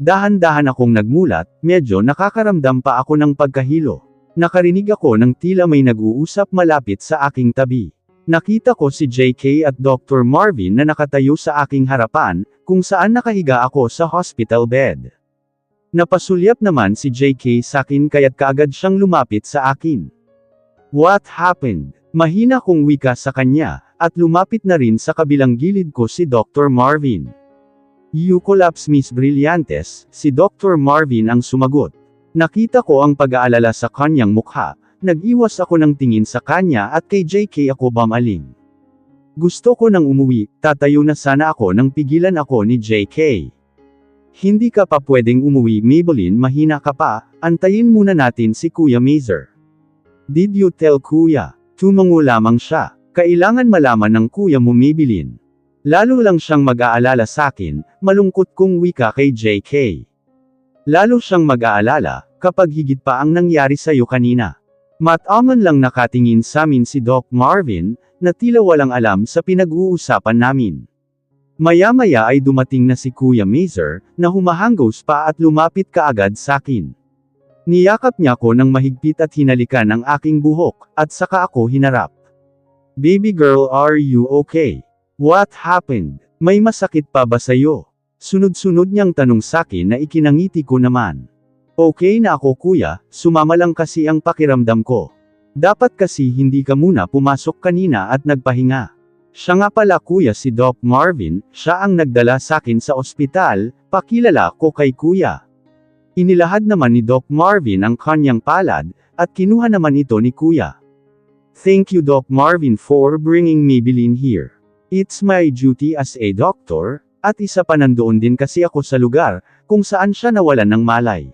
Dahan-dahan akong nagmulat, medyo nakakaramdam pa ako ng pagkahilo. Nakarinig ako ng tila may nag-uusap malapit sa aking tabi. Nakita ko si JK at Dr. Marvin na nakatayo sa aking harapan, kung saan nakahiga ako sa hospital bed. Napasulyap naman si JK sa akin kaya't kaagad siyang lumapit sa akin. What happened? Mahina kong wika sa kanya, at lumapit na rin sa kabilang gilid ko si Dr. Marvin. You collapse Miss Brillantes, si Dr. Marvin ang sumagot. Nakita ko ang pag-aalala sa kanyang mukha, nag-iwas ako ng tingin sa kanya at kay JK ako bamaling. Gusto ko nang umuwi, tatayo na sana ako nang pigilan ako ni JK. Hindi ka pa pwedeng umuwi Maybelline, mahina ka pa, antayin muna natin si Kuya Mazer. Did you tell Kuya? Tumango lamang siya, kailangan malaman ng kuya mo Maybelline. Lalo lang siyang mag-aalala sa akin, malungkot kong wika kay JK. Lalo siyang mag-aalala, kapag higit pa ang nangyari sa'yo kanina. Mataman lang nakatingin sa amin si Doc Marvin, na tila walang alam sa pinag-uusapan namin. Maya-maya ay dumating na si Kuya Mazer, na humahanggos pa at lumapit kaagad sa akin. Niyakap niya ko ng mahigpit at hinalikan ang aking buhok, at saka ako hinarap. Baby girl, are you okay? What happened? May masakit pa ba sa'yo? Sunod-sunod niyang tanong sakin na ikinangiti ko naman. Okay na ako kuya, sumama lang kasi ang pakiramdam ko. Dapat kasi hindi ka muna pumasok kanina at nagpahinga. Siya nga pala kuya si Doc Marvin, siya ang nagdala sakin sa ospital, pakilala ko kay kuya. Inilahad naman ni Doc Marvin ang kanyang palad, at kinuha naman ito ni Kuya. Thank you Doc Marvin for bringing Maybelline here. It's my duty as a doctor, at isa pa nandoon din kasi ako sa lugar, kung saan siya nawalan ng malay.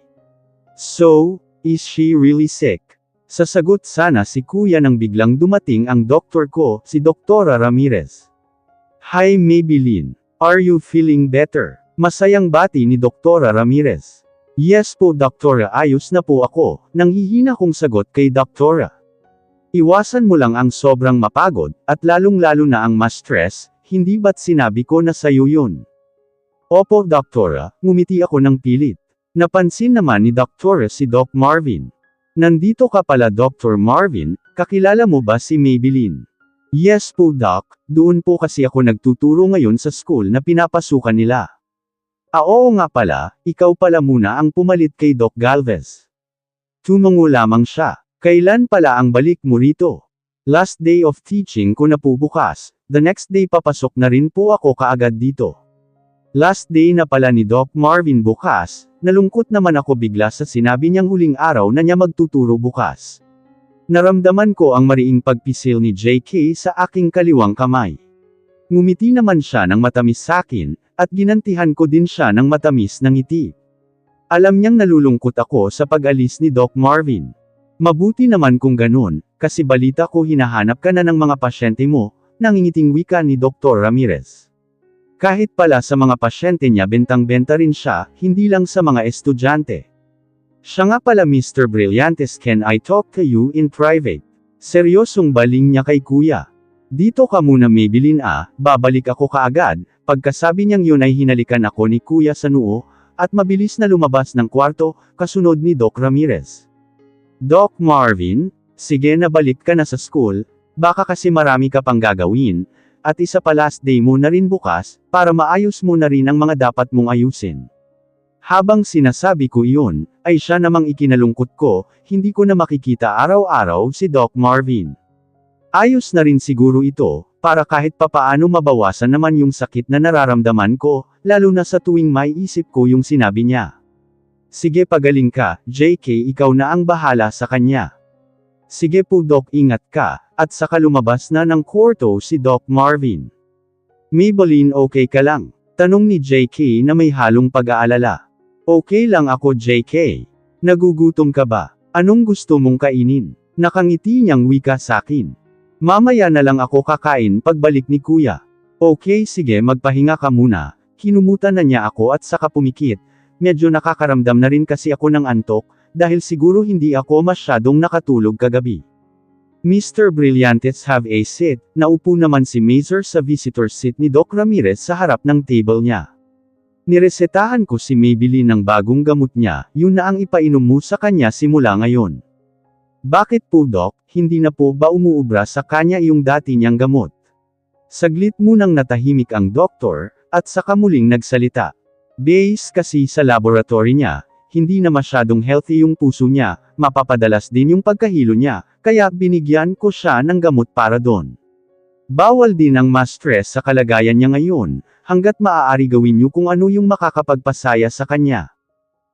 So, is she really sick? Sasagot sana si Kuya nang biglang dumating ang doktor ko, si Doktora Ramirez. Hi Maybelline, are you feeling better? Masayang bati ni Doktora Ramirez. Yes po Doktora, ayos na po ako, nanghihina kong sagot kay Doktora. Iwasan mo lang ang sobrang mapagod, at lalong-lalo na ang ma-stress, hindi ba't sinabi ko na sayo yun? Opo Doktora, ngumiti ako ng pilit. Napansin naman ni Doktora si Doc Marvin. Nandito ka pala Dr. Marvin, kakilala mo ba si Maybelline? Yes po Doc, doon po kasi ako nagtuturo ngayon sa school na pinapasukan nila. Oo nga pala, ikaw pala muna ang pumalit kay Doc Galvez. Tumango lamang siya. Kailan pala ang balik mo rito? Last day of teaching ko na po bukas, the next day papasok na rin po ako kaagad dito. Last day na pala ni Doc Marvin bukas, nalungkot naman ako bigla sa sinabi niyang huling araw na niya magtuturo bukas. Naramdaman ko ang mariing pagpisil ni JK sa aking kaliwang kamay. Ngumiti naman siya ng matamis sa akin, at ginantihan ko din siya ng matamis na ngiti. Alam niyang nalulungkot ako sa pag-alis ni Doc Marvin. Mabuti naman kung ganun, kasi balita ko hinahanap ka na ng mga pasyente mo, nangingiting wika ni Dr. Ramirez. Kahit pala sa mga pasyente niya bentang-benta rin siya, hindi lang sa mga estudyante. Siya nga pala Mr. Brillantes, can I talk to you in private? Seryosong baling niya kay kuya. Dito ka muna Maybelline babalik ako kaagad. Pagkasabi niyang yun ay hinalikan ako ni kuya sa noo, at mabilis na lumabas ng kwarto, kasunod ni Doc Ramirez. Doc Marvin, sige na balik ka na sa school, baka kasi marami ka pang gagawin, at isa pa last day mo na rin bukas, para maayos mo na rin ang mga dapat mong ayusin. Habang sinasabi ko iyon, ay siya namang ikinalungkot ko, hindi ko na makikita araw-araw si Doc Marvin. Ayos na rin siguro ito, para kahit papaano mabawasan naman yung sakit na nararamdaman ko, lalo na sa tuwing may isip ko yung sinabi niya. Sige pagaling ka, JK, ikaw na ang bahala sa kanya. Sige po Doc, ingat ka, at saka lumabas na ng kwarto si Doc Marvin. Maybelline, okay ka lang? Tanong ni JK na may halong pag-aalala. Okay lang ako JK. Nagugutom ka ba? Anong gusto mong kainin? Nakangiti niyang wika sakin. Mamaya na lang ako kakain pagbalik ni kuya. Okay sige magpahinga ka muna, kinumutan na niya ako at saka pumikit. Medyo nakakaramdam na rin kasi ako ng antok, dahil siguro hindi ako masyadong nakatulog kagabi. Mr. Brillantes, have a seat. Naupo naman si Mazer sa visitor seat ni Doc Ramirez sa harap ng table niya. Niresetahan ko si Maybelline ng bagong gamot niya, yun na ang ipainom mo sa kanya simula ngayon. Bakit po Doc, hindi na po ba umuubra sa kanya yung dati niyang gamot? Saglit munang natahimik ang doktor, at saka muling nagsalita. Base kasi sa laboratory niya, hindi na masyadong healthy yung puso niya, mapapadalas din yung pagkahilo niya, kaya binigyan ko siya ng gamot para doon. Bawal din ang ma-stress sa kalagayan niya ngayon, hanggat maaari gawin niyo kung ano yung makakapagpasaya sa kanya.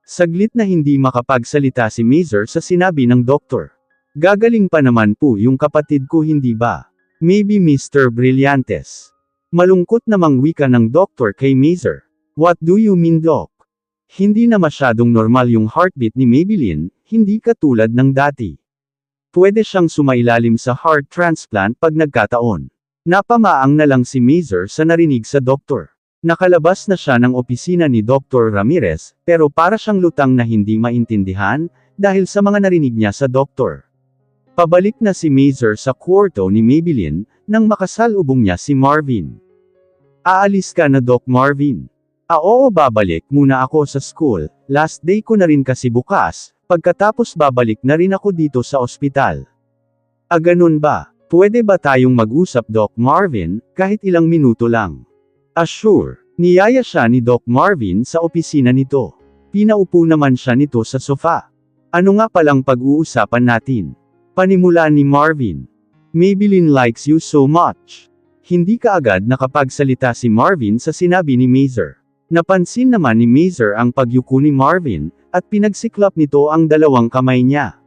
Saglit na hindi makapagsalita si Mazer sa sinabi ng doktor. Gagaling pa naman po yung kapatid ko hindi ba? Maybe Mr. Brillantes. Malungkot namang wika ng doktor kay Mazer. What do you mean Doc? Hindi na masyadong normal yung heartbeat ni Maybelline, hindi katulad ng dati. Pwede siyang sumailalim sa heart transplant pag nagkataon. Napamaang na lang si Mazer sa narinig sa doktor. Nakalabas na siya ng opisina ni Dr. Ramirez, pero para siyang lutang na hindi maintindihan, dahil sa mga narinig niya sa doktor. Pabalik na si Mazer sa kwarto ni Maybelline, nang makasalubong niya si Marvin. Aalis ka na Doc Marvin. Oo babalik muna ako sa school, last day ko na rin kasi bukas, pagkatapos babalik na rin ako dito sa ospital. Ganun ba? Pwede ba tayong mag-usap Doc Marvin, kahit ilang minuto lang? Sure. Niyaya siya ni Doc Marvin sa opisina nito. Pinaupo naman siya nito sa sofa. Ano nga palang pag-uusapan natin? Panimula ni Marvin. Maybelline likes you so much. Hindi kaagad nakapagsalita si Marvin sa sinabi ni Mazer. Napansin naman ni Mazer ang pagyuko ni Marvin, at pinagsiklap nito ang dalawang kamay niya.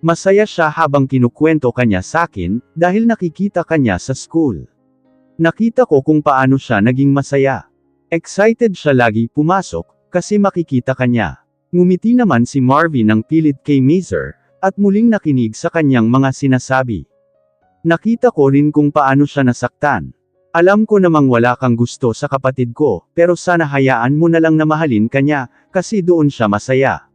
Masaya siya habang kinukwento kanya sakin, dahil nakikita kanya sa school. Nakita ko kung paano siya naging masaya. Excited siya lagi pumasok, kasi makikita kanya. Ngumiti naman si Marvin ng pilit kay Mazer, at muling nakinig sa kanyang mga sinasabi. Nakita ko rin kung paano siya nasaktan. Alam ko namang wala kang gusto sa kapatid ko, pero sana hayaan mo na lang na mahalin kanya, kasi doon siya masaya.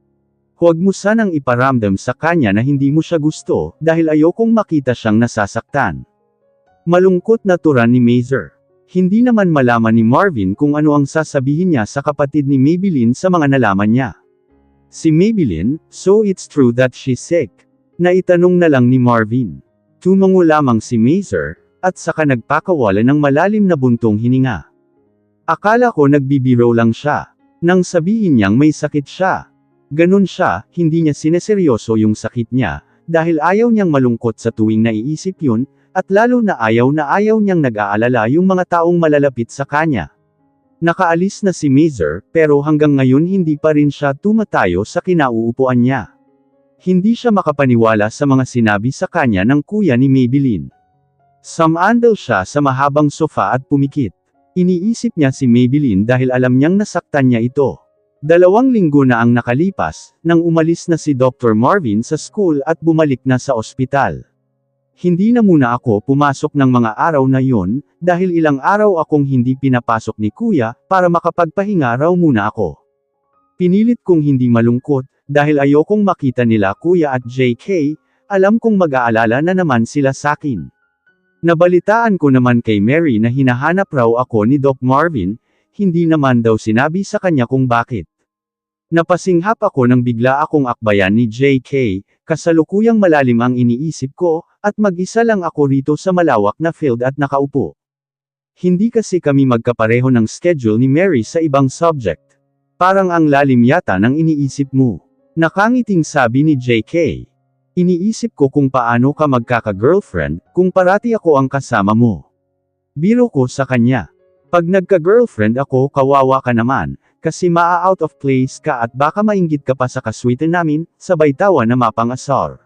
Huwag mo sanang iparamdam sa kanya na hindi mo siya gusto, dahil ayokong makita siyang nasasaktan. Malungkot na tura ni Mazer. Hindi naman malaman ni Marvin kung ano ang sasabihin niya sa kapatid ni Maybelline sa mga nalaman niya. Si Maybelline, so it's true that she's sick? Naitanong na lang ni Marvin. Tumango lamang si Mazer, at saka nagpakawala ng malalim na buntong hininga. Akala ko nagbibiro lang siya. Nang sabihin niyang may sakit siya. Ganun siya, hindi niya sineseryoso yung sakit niya, dahil ayaw niyang malungkot sa tuwing naiisip yun, at lalo na ayaw niyang nag-aalala yung mga taong malalapit sa kanya. Nakaalis na si Mazer, pero hanggang ngayon hindi pa rin siya tumatayo sa kinauupuan niya. Hindi siya makapaniwala sa mga sinabi sa kanya ng kuya ni Maybelline. Sumandal siya sa mahabang sofa at pumikit. Iniisip niya si Maybelline dahil alam niyang nasaktan niya ito. 2 linggo na ang nakalipas, nang umalis na si Dr. Marvin sa school at bumalik na sa ospital. Hindi na muna ako pumasok ng mga araw na yon, dahil ilang araw akong hindi pinapasok ni kuya, para makapagpahinga raw muna ako. Pinilit kong hindi malungkot, dahil ayokong makita nila kuya at JK, alam kong mag-aalala na naman sila sakin. Nabalitaan ko naman kay Mary na hinahanap raw ako ni Doc Marvin, hindi naman daw sinabi sa kanya kung bakit. Napasinghap ako nang bigla akong akbayan ni JK, kasalukuyang malalim ang iniisip ko, at mag-isa lang ako rito sa malawak na field at nakaupo. Hindi kasi kami magkapareho ng schedule ni Mary sa ibang subject. Parang ang lalim yata ng iniisip mo. Nakangiting sabi ni JK. Iniisip ko kung paano ka magkaka-girlfriend, kung parati ako ang kasama mo. Biro ko sa kanya. Pag nagka-girlfriend ako kawawa ka naman, kasi maa-out of place ka at baka mainggit ka pa sa kaswitan namin, sabay tawa na mapangasar.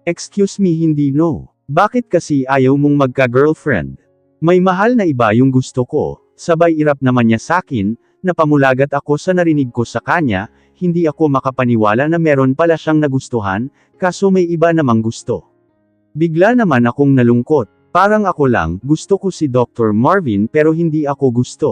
Excuse me hindi no. Bakit kasi ayaw mong magka-girlfriend? May mahal na iba yung gusto ko, sabay irap naman niya sakin, napamulagat ako sa narinig ko sa kanya, hindi ako makapaniwala na meron pala siyang nagustuhan, kaso may iba namang gusto. Bigla naman akong nalungkot, parang ako lang, gusto ko si Dr. Marvin pero hindi ako gusto.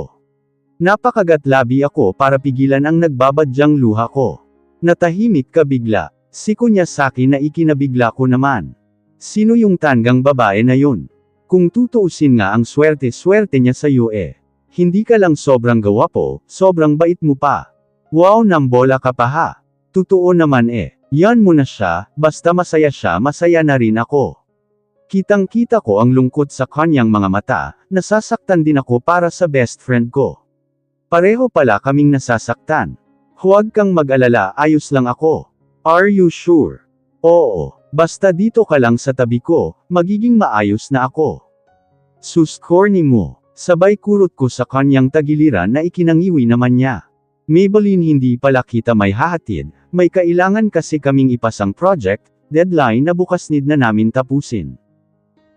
Napakagatlabi ako para pigilan ang nagbabadyang luha ko. Natahimik ka bigla. Siko niya sakin na ikinabigla ko naman. Sino yung tanggang babae na yun? Kung tutuusin nga ang swerte-swerte niya sa iyo Hindi ka lang sobrang gwapo, sobrang bait mo pa. Wow, nambola ka pa ha. Totoo naman eh. Yan mo na siya, basta masaya siya, masaya na rin ako. Kitang-kita ko ang lungkot sa kanyang mga mata, nasasaktan din ako para sa best friend ko. Pareho pala kaming nasasaktan. Huwag kang mag-alala, ayos lang ako. Are you sure? Oo, basta dito ka lang sa tabi ko, magiging maayos na ako. Sus, corny mo. Sabay kurot ko sa kanyang tagiliran na ikinangiwi naman niya. Maybelline, hindi pala kita may hahatid, may kailangan kasi kaming ipasang project, deadline na bukas need na namin tapusin.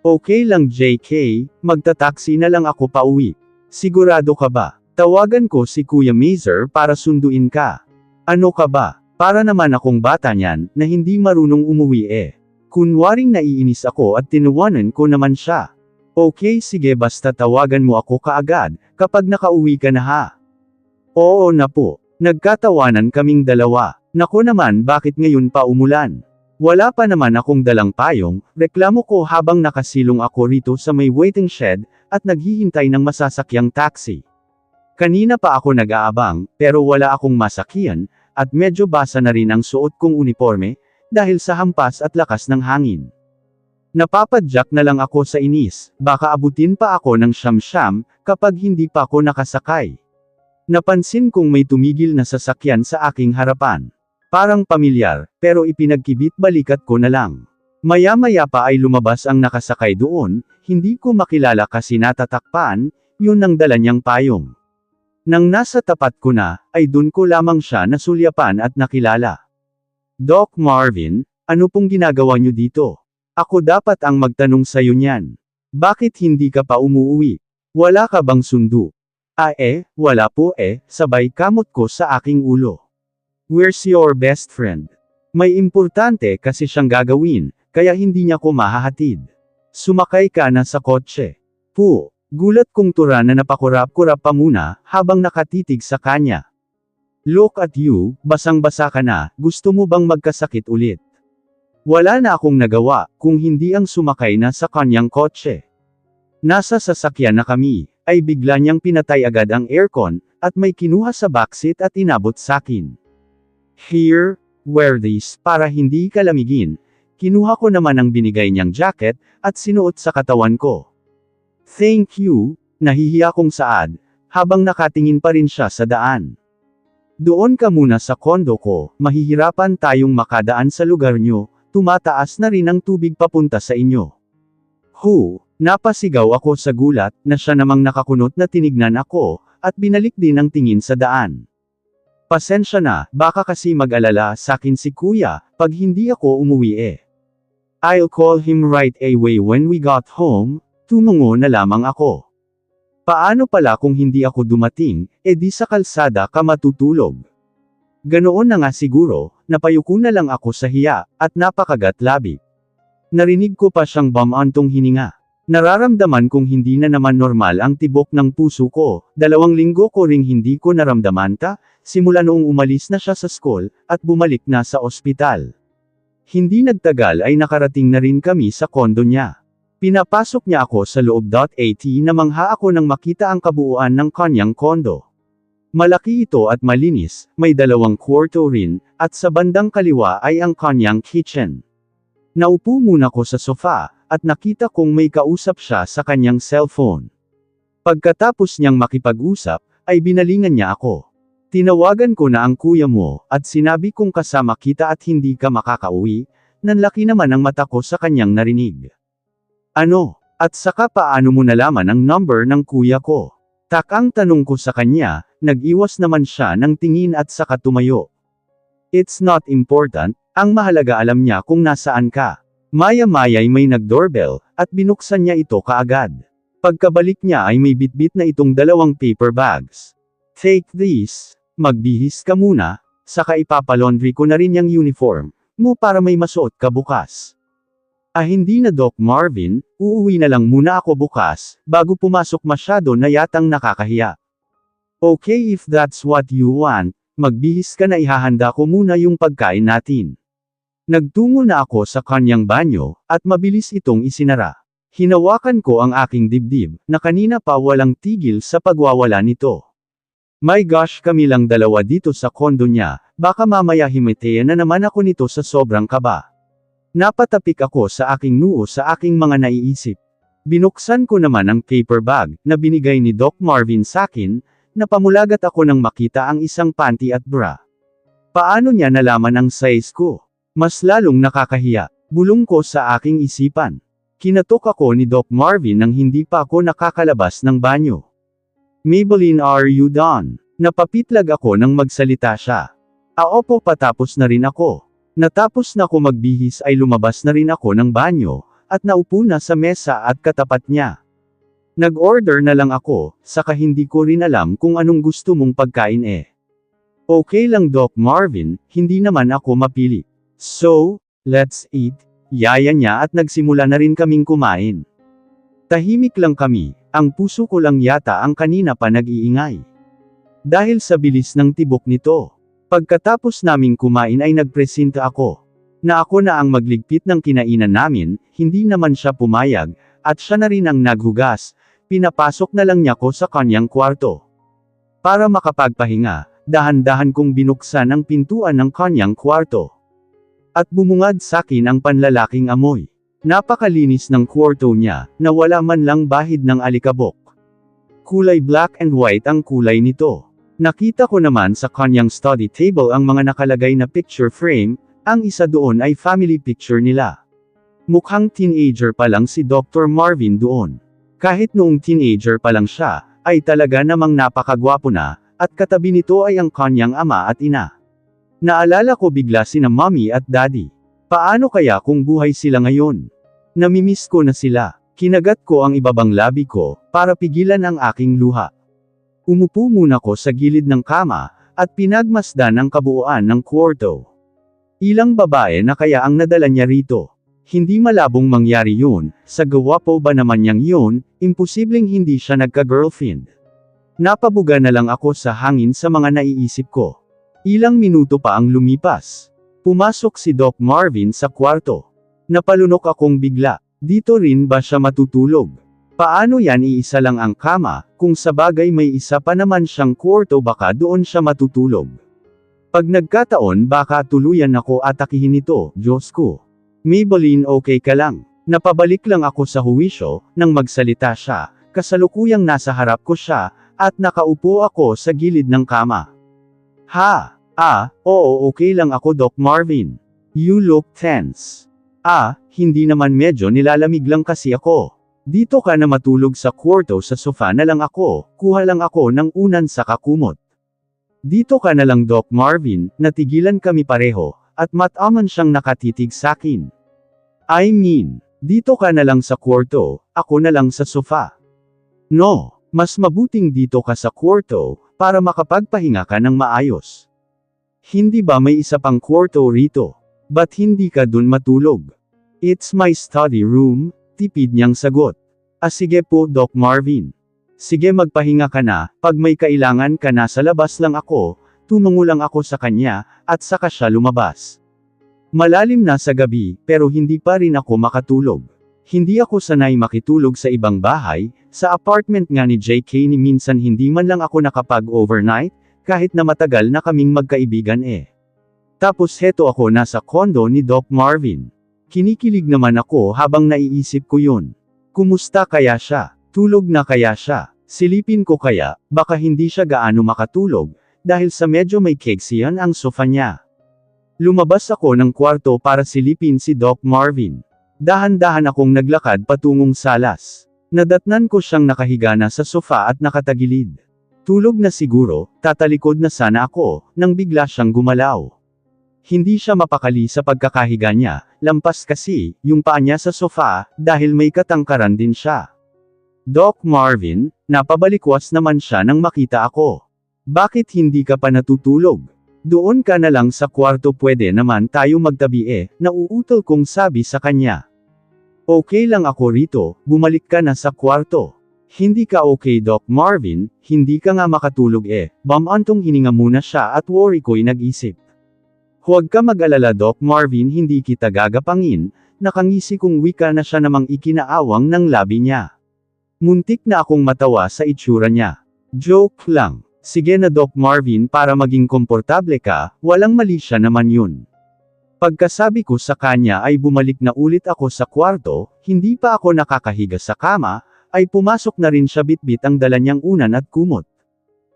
Okay lang JK, magta-taxi na lang ako pauwi. Sigurado ka ba? Tawagan ko si Kuya Mazer para sunduin ka. Ano ka ba? Para naman akong bata niyan, na hindi marunong umuwi eh. Kunwaring naiinis ako at tinuwanan ko naman siya. Okay, sige, basta tawagan mo ako kaagad, kapag nakauwi ka na ha. Oo na po. Nagkatawanan kaming dalawa. Naku naman, bakit ngayon pa umulan? Wala pa naman akong dalang payong, reklamo ko habang nakasilong ako rito sa may waiting shed, at naghihintay ng masasakyang taxi. Kanina pa ako nag-aabang, pero wala akong masakyan, at medyo basa na rin ang suot kong uniforme, dahil sa hampas at lakas ng hangin. Napapadyak na lang ako sa inis, baka abutin pa ako ng siyam-siyam, kapag hindi pa ako nakasakay. Napansin kong may tumigil na sasakyan sa aking harapan. Parang pamilyar, pero ipinagkibit balikat ko na lang. Maya-maya pa ay lumabas ang nakasakay doon, hindi ko makilala kasi natatakpan, yun ang dala niyang payong. Nang nasa tapat ko na, ay dun ko lamang siya nasulyapan at nakilala. Doc Marvin, ano pong ginagawa niyo dito? Ako dapat ang magtanong sa'yo niyan. Bakit hindi ka pa umuwi? Wala ka bang sundo? Wala po sabay kamot ko sa aking ulo. Where's your best friend? May importante kasi siyang gagawin, kaya hindi niya ko mahahatid. Sumakay ka na sa kotse. Po. Gulat kong tura na napakurap-kurap pa muna, habang nakatitig sa kanya. Look at you, basang-basa ka na, gusto mo bang magkasakit ulit? Wala na akong nagawa, kung hindi ang sumakay na sa kanyang kotse. Nasa sasakyan na kami, ay bigla niyang pinatay agad ang aircon, at may kinuha sa backseat at inabot sakin. Here, wear this, para hindi ka lamigin. Kinuha ko naman ang binigay niyang jacket, at sinuot sa katawan ko. Thank you, nahihiya kong saad, habang nakatingin pa rin siya sa daan. Doon ka muna sa kondo ko, mahihirapan tayong makadaan sa lugar nyo, tumataas na rin ang tubig papunta sa inyo. Napasigaw ako sa gulat, na siya namang nakakunot na tinignan ako, at binalik din ang tingin sa daan. Pasensya na, baka kasi mag-alala sakin si kuya, pag hindi ako umuwi I'll call him right away when we got home. Tumungo na lamang ako. Paano pala kung hindi ako dumating, di sa kalsada ka matutulog? Ganoon na nga siguro, napayuko na lang ako sa hiya, at napakagat labi. Narinig ko pa siyang bumantong hininga. Nararamdaman kong hindi na naman normal ang tibok ng puso ko, 2 linggo ko ring hindi ko naramdaman simula noong umalis na siya sa school, at bumalik na sa ospital. Hindi nagtagal ay nakarating na rin kami sa kondo niya. Pinapasok niya ako sa loob. Na mangha ako nang makita ang kabuuan ng kanyang kondo. Malaki ito at malinis, may 2 kwarto rin, at sa bandang kaliwa ay ang kanyang kitchen. Naupo muna ko sa sofa, at nakita kong may kausap siya sa kanyang cellphone. Pagkatapos niyang makipag-usap, ay binalingan niya ako. Tinawagan ko na ang kuya mo, at sinabi kong kasama kita at hindi ka makakauwi, nanlaki naman ang mata ko sa kanyang narinig. Ano? At saka paano mo nalaman ang number ng kuya ko? Takang tanong ko sa kanya, nag-iwas naman siya ng tingin at saka tumayo. It's not important, ang mahalaga alam niya kung nasaan ka. Maya-maya'y may nag-doorbell, at binuksan niya ito kaagad. Pagkabalik niya ay may bitbit na itong 2 paper bags. Take this, magbihis ka muna, saka ipapalaundry ko na rin yung uniform mo para may masuot ka bukas. Hindi na Doc Marvin, uuwi na lang muna ako bukas, bago pumasok masyado na yatang nakakahiya. Okay, if that's what you want, magbihis ka na, ihahanda ko muna yung pagkain natin. Nagtungo na ako sa kanyang banyo, at mabilis itong isinara. Hinawakan ko ang aking dibdib, na kanina pa walang tigil sa pagwawala nito. My gosh, kami lang dalawa dito sa kondo niya, baka mamaya himatayan na naman ako nito sa sobrang kaba. Napatapik ako sa aking noo sa aking mga naiisip. Binuksan ko naman ang paper bag, na binigay ni Doc Marvin sakin, na pamulagat ako nang makita ang isang panty at bra. Paano niya nalaman ang size ko? Mas lalong nakakahiya. Bulong ko sa aking isipan. Kinatok ako ni Doc Marvin nang hindi pa ako nakakalabas ng banyo. Maybelline, are you done? Napapitlag ako nang magsalita siya. Opo, patapos na rin ako. Natapos na ko magbihis ay lumabas na rin ako ng banyo, at naupo na sa mesa at katapat niya. Nag-order na lang ako, saka hindi ko rin alam kung anong gusto mong pagkain eh. Okay lang Doc Marvin, hindi naman ako mapili. So, let's eat. Yaya niya at nagsimula na rin kaming kumain. Tahimik lang kami, ang puso ko lang yata ang kanina pa nag-iingay. Dahil sa bilis ng tibok nito. Pagkatapos naming kumain ay nagpresenta ako. Na ako na ang magligpit ng kinainan namin, hindi naman siya pumayag, at siya na rin ang naghugas, pinapasok na lang niya ko sa kanyang kwarto. Para makapagpahinga, dahan-dahan kong binuksan ang pintuan ng kanyang kwarto. At bumungad sakin ang panlalaking amoy. Napakalinis ng kwarto niya, na wala man lang bahid ng alikabok. Kulay black and white ang kulay nito. Nakita ko naman sa kanyang study table ang mga nakalagay na picture frame, ang isa doon ay family picture nila. Mukhang teenager pa lang si Dr. Marvin doon. Kahit noong teenager pa lang siya, ay talaga namang napakagwapo na, at katabi nito ay ang kanyang ama at ina. Naalala ko bigla sina mommy at daddy. Paano kaya kung buhay sila ngayon? Namimiss ko na sila. Kinagat ko ang ibabang labi ko, para pigilan ang aking luha. Umupo muna ko sa gilid ng kama, at pinagmasdan ang kabuuan ng kwarto. Ilang babae na kaya ang nadala niya rito. Hindi malabong mangyari yun, sa gawapo ba naman niyang yun, imposibleng hindi siya nagka-girlfriend. Napabuga na lang ako sa hangin sa mga naiisip ko. Ilang minuto pa ang lumipas. Pumasok si Doc Marvin sa kwarto. Napalunok akong bigla. Dito rin ba siya matutulog? Paano yan iisa lang ang kama, kung sa bagay may isa pa naman siyang kwarto baka doon siya matutulog. Pag nagkataon baka tuluyan ako atakihin nito, Diyos ko. Maybelline, okay ka lang? Napabalik lang ako sa huwisyo, nang magsalita siya, kasalukuyang nasa harap ko siya, at nakaupo ako sa gilid ng kama. Oo, okay lang ako Doc Marvin. You look tense. Hindi naman, medyo nilalamig lang kasi ako. Dito ka na matulog sa kwarto, sa sofa na lang ako, kuha lang ako ng unan sa kakumot. Dito ka na lang Doc Marvin, natigilan kami pareho, at mataman siyang nakatitig sakin. I mean, dito ka na lang sa kwarto, ako na lang sa sofa. No, mas mabuting dito ka sa kwarto, para makapagpahinga ka ng maayos. Hindi ba may isa pang kwarto rito? Ba't hindi ka dun matulog? It's my study room, tipid niyang sagot. Sige po Doc Marvin. Sige, magpahinga ka na, pag may kailangan ka na sa labas lang ako, tumungo lang ako sa kanya, at saka siya lumabas. Malalim na sa gabi, pero hindi pa rin ako makatulog. Hindi ako sanay makitulog sa ibang bahay, sa apartment nga ni JK ni minsan hindi man lang ako nakapag-overnight, kahit na matagal na kaming magkaibigan eh. Tapos heto ako nasa kondo ni Doc Marvin. Kinikilig naman ako habang naiisip ko yun. Kumusta kaya siya? Tulog na kaya siya? Silipin ko kaya, baka hindi siya gaano makatulog, dahil sa medyo may keksiyan ang sofa niya. Lumabas ako ng kwarto para silipin si Doc Marvin. Dahan-dahan akong naglakad patungong salas. Nadatnan ko siyang nakahiga na sa sofa at nakatagilid. Tulog na siguro, tatalikod na sana ako, nang bigla siyang gumalaw. Hindi siya mapakali sa pagkakahiga niya, lampas kasi, yung paa niya sa sofa, dahil may katangkaran din siya. Doc Marvin, napabalikwas naman siya nang makita ako. Bakit hindi ka pa natutulog? Doon ka na lang sa kwarto, pwede naman tayo magtabi eh, nauutol kong sabi sa kanya. Okay lang ako rito, bumalik ka na sa kwarto. Hindi ka okay Doc Marvin, hindi ka nga makatulog eh, bamantong hininga muna siya at worry ko'y nag-isip. Huwag ka mag-alala Doc Marvin, hindi kita gagapangin, nakangisi kong wika na siya namang ikinaawang ng labi niya. Muntik na akong matawa sa itsura niya. Joke lang. Sige na Doc Marvin, para maging komportable ka, walang mali siya naman yun. Pagkasabi ko sa kanya ay bumalik na ulit ako sa kwarto, hindi pa ako nakakahiga sa kama, ay pumasok na rin siya bitbit ang dala niyang unan at kumot.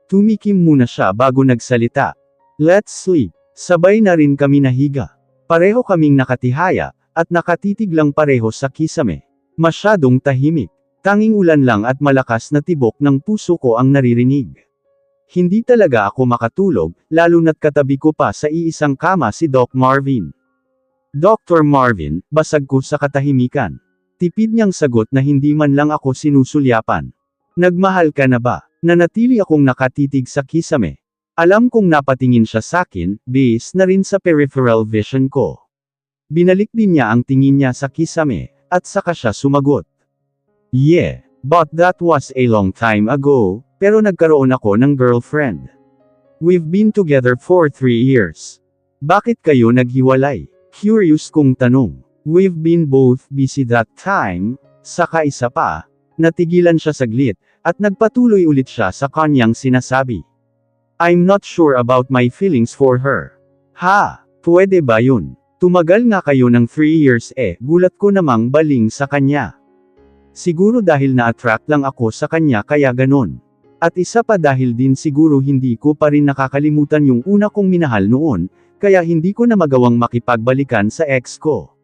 Tumikim muna siya bago nagsalita. Let's sleep. Sabay na rin kami nahiga. Pareho kaming nakatihaya, at nakatitig lang pareho sa kisame. Masyadong tahimik. Tanging ulan lang at malakas na tibok ng puso ko ang naririnig. Hindi talaga ako makatulog, lalo na't katabi ko pa sa iisang kama si Doc Marvin. Dr. Marvin, basag ko sa katahimikan. Tipid niyang sagot na hindi man lang ako sinusulyapan. Nagmahal ka na ba? Nanatili akong nakatitig sa kisame. Alam kong napatingin siya sakin, base na rin sa peripheral vision ko. Binalik din niya ang tingin niya sa kisame, at saka siya sumagot. Yeah, but that was a long time ago. Pero nagkaroon ako ng girlfriend. We've been together for 3 years. Bakit kayo naghiwalay? Curious kong tanong. We've been both busy that time, saka isa pa, natigilan siya saglit, at nagpatuloy ulit siya sa kanyang sinasabi. I'm not sure about my feelings for her. Ha, pwede ba yun? Tumagal nga kayo ng 3 years gulat ko namang baling sa kanya. Siguro dahil na-attract lang ako sa kanya kaya ganon. At isa pa dahil din siguro hindi ko pa rin nakakalimutan yung una kong minahal noon, kaya hindi ko na magawang makipagbalikan sa ex ko.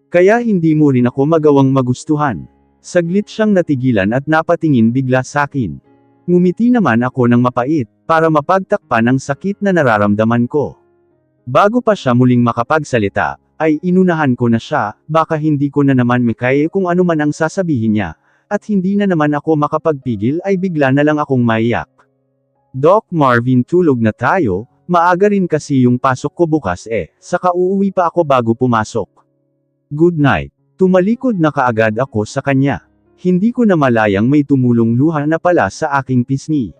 Kaya hindi mo rin ako magawang magustuhan. Saglit siyang natigilan at napatingin bigla sakin. Ngumiti naman ako ng mapait, para mapagtakpan ang sakit na nararamdaman ko. Bago pa siya muling makapagsalita, ay inunahan ko na siya, baka hindi ko na naman makaya kung ano man ang sasabihin niya. At hindi na naman ako makapagpigil ay bigla na lang akong maiyak. Doc Marvin, tulog na tayo, maaga rin kasi yung pasok ko bukas saka uuwi pa ako bago pumasok. Good night. Tumalikod na kaagad ako sa kanya. Hindi ko na malayang may tumulong luha na pala sa aking pisngi.